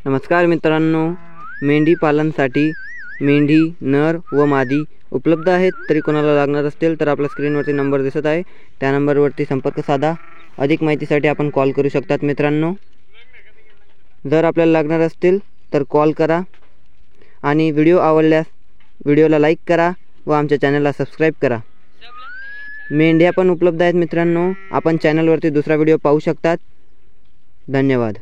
नमस्कार मित्रांनो, मेंढी पालनसाठी मेंढी नर व मादी उपलब्ध आहेत। तरी कोणाला लागणार असतील तर आपल्या स्क्रीनवरती नंबर दिसत आहे, त्या नंबरवरती संपर्क साधा। अधिक माहितीसाठी आपण कॉल करू शकतात मित्रांनो। जर आपल्याला लागणार असतील तर कॉल करा आणि व्हिडिओ आवडल्यास व्हिडिओला लाईक करा व आमच्या चॅनलला सबस्क्राईब करा। मेंढ्या पण उपलब्ध आहेत मित्रांनो, आपण चॅनलवरती दुसरा व्हिडिओ पाहू शकतात। धन्यवाद।